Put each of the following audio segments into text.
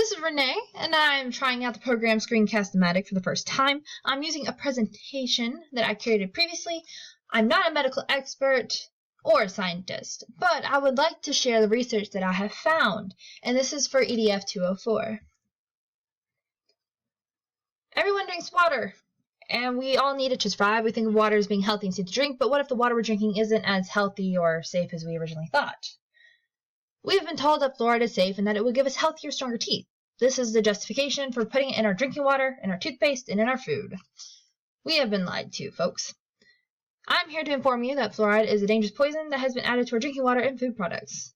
This is Renee, and I'm trying out the program Screencast-O-Matic for the first time. I'm using a presentation that I created previously. I'm not a medical expert or a scientist, but I would like to share the research that I have found, and this is for EDF 204. Everyone drinks water, and we all need it to survive. We think of water as being healthy and safe to drink, but what if the water we're drinking isn't as healthy or safe as we originally thought? We have been told that fluoride is safe and that it will give us healthier, stronger teeth. This is the justification for putting it in our drinking water, in our toothpaste, and in our food. We have been lied to, folks. I'm here to inform you that fluoride is a dangerous poison that has been added to our drinking water and food products.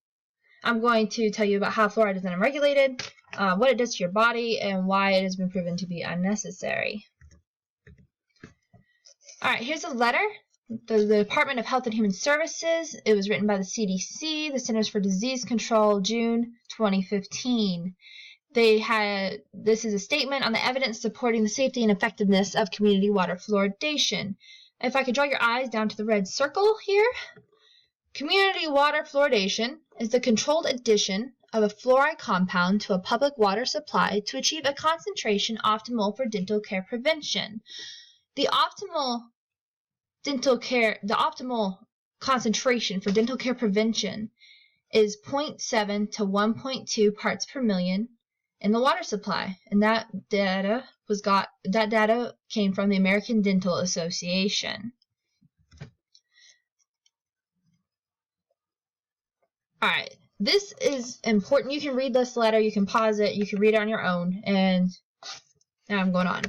I'm going to tell you about how fluoride is unregulated, what it does to your body, and why it has been proven to be unnecessary. Alright, here's a letter. The Department of Health and Human Services. It was written by the CDC, the Centers for Disease Control, June 2015. This is a statement on the evidence supporting the safety and effectiveness of community water fluoridation. If I could draw your eyes down to the red circle here. Community water fluoridation is the controlled addition of a fluoride compound to a public water supply to achieve a concentration optimal for dental care prevention. The optimal concentration for dental care prevention is 0.7 to 1.2 parts per million in the water supply, and that data came from the American Dental Association. Alright, this is important. You can read this letter, you can pause it, you can read it on your own, and now I'm going on.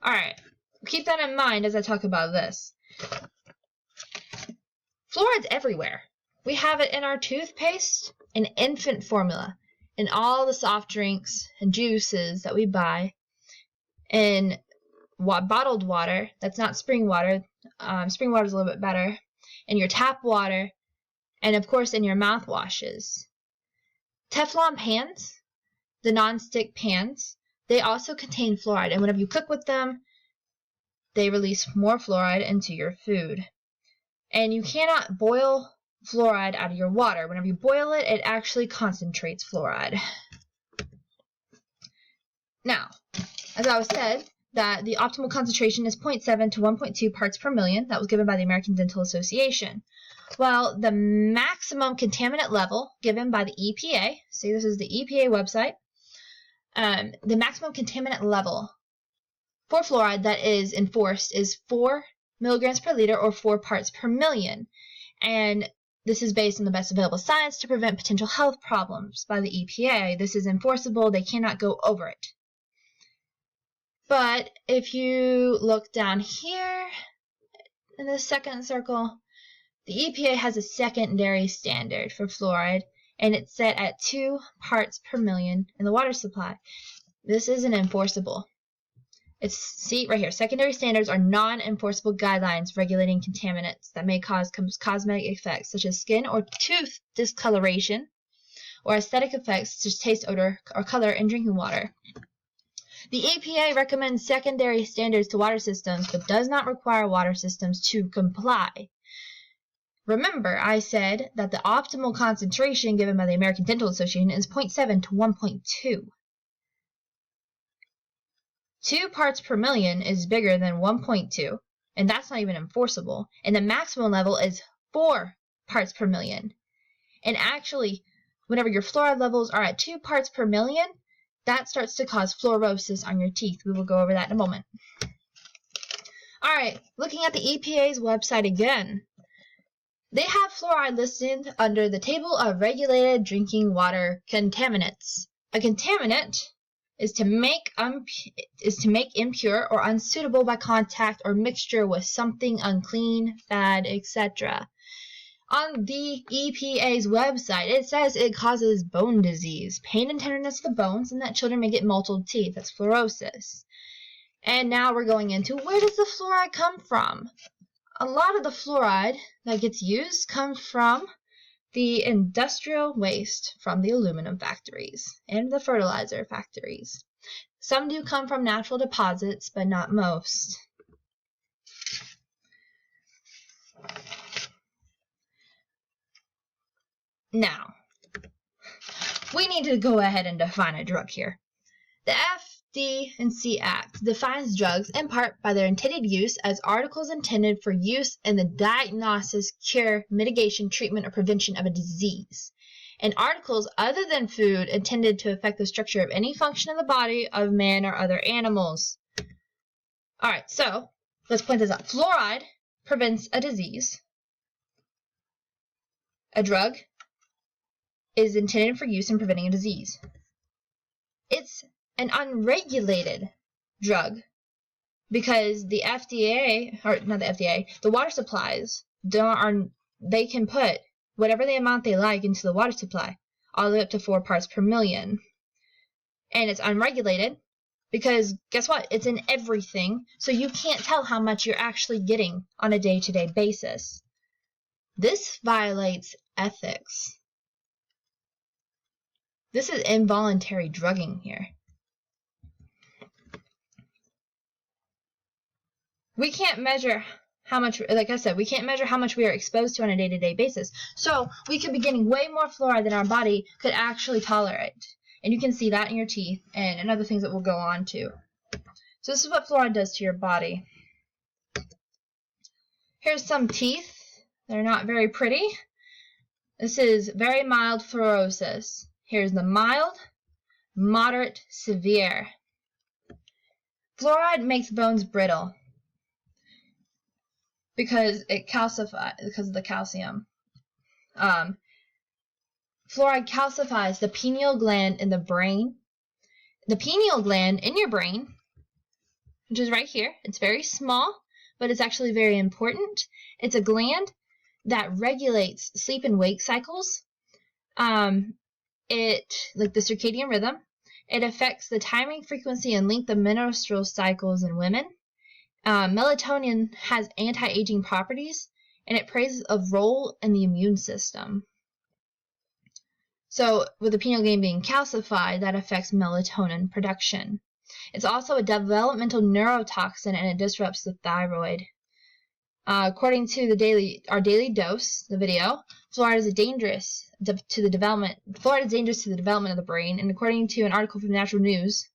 Alright. Keep that in mind as I talk about this. Fluoride's everywhere. We have it in our toothpaste, in infant formula, in all the soft drinks and juices that we buy, in bottled water that's not spring water. Spring water is a little bit better. In your tap water, and of course in your mouthwashes. Teflon pans, the non-stick pans, they also contain fluoride, and whenever you cook with them, they release more fluoride into your food. And you cannot boil fluoride out of your water. Whenever you boil it, it actually concentrates fluoride. Now, as I was said, that the optimal concentration is 0.7 to 1.2 parts per million. That was given by the American Dental Association. Well, the maximum contaminant level given by the EPA, see this is the EPA website, the maximum contaminant level for fluoride that is enforced is 4 milligrams per liter or 4 parts per million. And this is based on the best available science to prevent potential health problems by the EPA. This is enforceable. They cannot go over it. But if you look down here in the second circle, the EPA has a secondary standard for fluoride, and it's set at 2 parts per million in the water supply. This isn't enforceable. See right here, secondary standards are non-enforceable guidelines regulating contaminants that may cause cosmetic effects such as skin or tooth discoloration or aesthetic effects such as taste, odor, or color in drinking water. The EPA recommends secondary standards to water systems but does not require water systems to comply. Remember, I said that the optimal concentration given by the American Dental Association is 0.7 to 1.2. 2 parts per million is bigger than 1.2, and that's not even enforceable. And the maximum level is 4 parts per million. And actually, whenever your fluoride levels are at 2 parts per million, that starts to cause fluorosis on your teeth. We will go over that in a moment. Alright, looking at the EPA's website again. They have fluoride listed under the table of regulated drinking water contaminants. A contaminant is to make impure or unsuitable by contact or mixture with something unclean, bad, etc. On the EPA's website, it says it causes bone disease, pain and tenderness of the bones, and that children may get mottled teeth. That's fluorosis. And now we're going into where does the fluoride come from? A lot of the fluoride that gets used comes from the industrial waste from the aluminum factories and the fertilizer factories. Some do come from natural deposits, but not most. Now, we need to go ahead and define a drug here. The FD&C Act defines drugs in part by their intended use as articles intended for use in the diagnosis, cure, mitigation, treatment, or prevention of a disease, and articles other than food intended to affect the structure of any function of the body of man or other animals. Alright, so let's point this out. Fluoride prevents a disease. A drug is intended for use in preventing a disease. It's an unregulated drug because the FDA, or not the FDA, the water supplies they can put whatever the amount they like into the water supply, all the way up to 4 parts per million. And it's unregulated because guess what? It's in everything, so you can't tell how much you're actually getting on a day-to-day basis. This violates ethics. This is involuntary drugging here. We can't measure how much, like I said, we can't measure how much we are exposed to on a day-to-day basis. So we could be getting way more fluoride than our body could actually tolerate. And you can see that in your teeth and other things that we'll go on to. So this is what fluoride does to your body. Here's some teeth. They're not very pretty. This is very mild fluorosis. Here's the mild, moderate, severe. Fluoride makes bones brittle because it calcifies, because of the calcium. Fluoride calcifies the pineal gland in the brain. The pineal gland in your brain, which is right here, it's very small, but it's actually very important. It's a gland that regulates sleep and wake cycles. Like the circadian rhythm. It affects the timing, frequency, and length of menstrual cycles in women. Melatonin has anti-aging properties, and it plays a role in the immune system. So, with the pineal gland being calcified, that affects melatonin production. It's also a developmental neurotoxin, and it disrupts the thyroid. According to our daily dose, the video, fluoride is dangerous to the development. Fluoride is dangerous to the development of the brain, and according to an article from Natural News,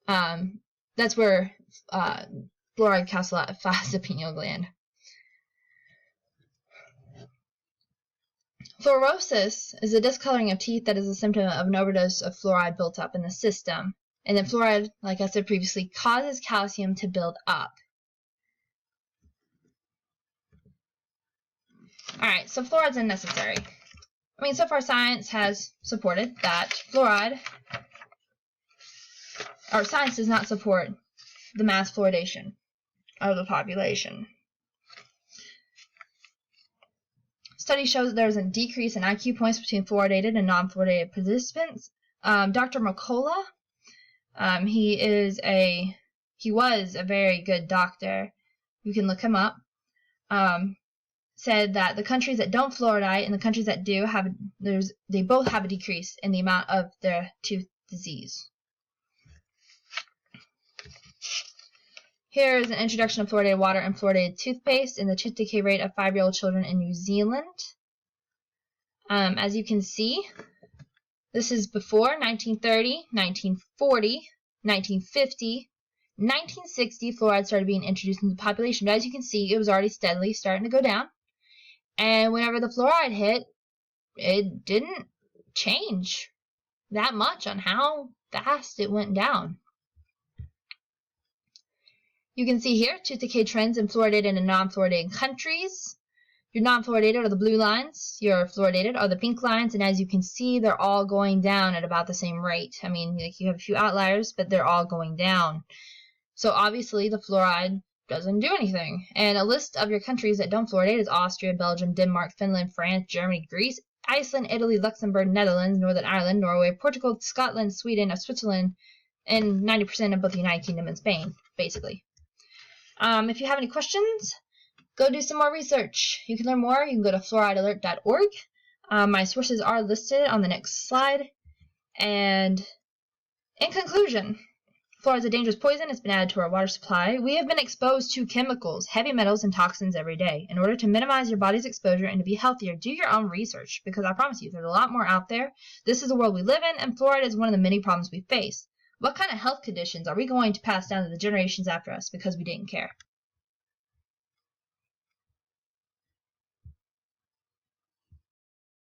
that's where fluoride calcifies the pineal gland. Fluorosis is a discoloring of teeth that is a symptom of an overdose of fluoride built up in the system. And then fluoride, like I said previously, causes calcium to build up. Alright, so fluoride's unnecessary. I mean, so far science has supported that fluoride, or science does not support the mass fluoridation of the population. Study shows that there is a decrease in IQ points between fluoridated and non-fluoridated participants. Dr. McCullough, he was a very good doctor. You can look him up. Said that the countries that don't fluoridate and the countries that do they both have a decrease in the amount of their tooth disease. Here is an introduction of fluoridated water and fluoridated toothpaste and the tooth decay rate of 5-year-old children in New Zealand. As you can see, this is before 1930, 1940, 1950, 1960, fluoride started being introduced into the population. But as you can see, it was already steadily starting to go down. And whenever the fluoride hit, it didn't change that much on how fast it went down. You can see here tooth decay trends in fluoridated and non-fluoridated countries. Your non-fluoridated are the blue lines, your fluoridated are the pink lines, and as you can see, they're all going down at about the same rate. I mean, like, you have a few outliers, but they're all going down. So obviously the fluoride doesn't do anything. And a list of your countries that don't fluoridate is Austria, Belgium, Denmark, Finland, France, Germany, Greece, Iceland, Italy, Luxembourg, Netherlands, Northern Ireland, Norway, Portugal, Scotland, Sweden, Switzerland, and 90% of both the United Kingdom and Spain, basically. If you have any questions, go do some more research. You can learn more. You can go to fluoridealert.org. My sources are listed on the next slide. And in conclusion, Fluoride is a dangerous poison. It's been added to our water supply. We have been exposed to chemicals, heavy metals, and toxins every day. In order to minimize your body's exposure and to be healthier, do your own research, because I promise you, there's a lot more out there. This is the world we live in, and fluoride is one of the many problems we face. What kind of health conditions are we going to pass down to the generations after us because we didn't care?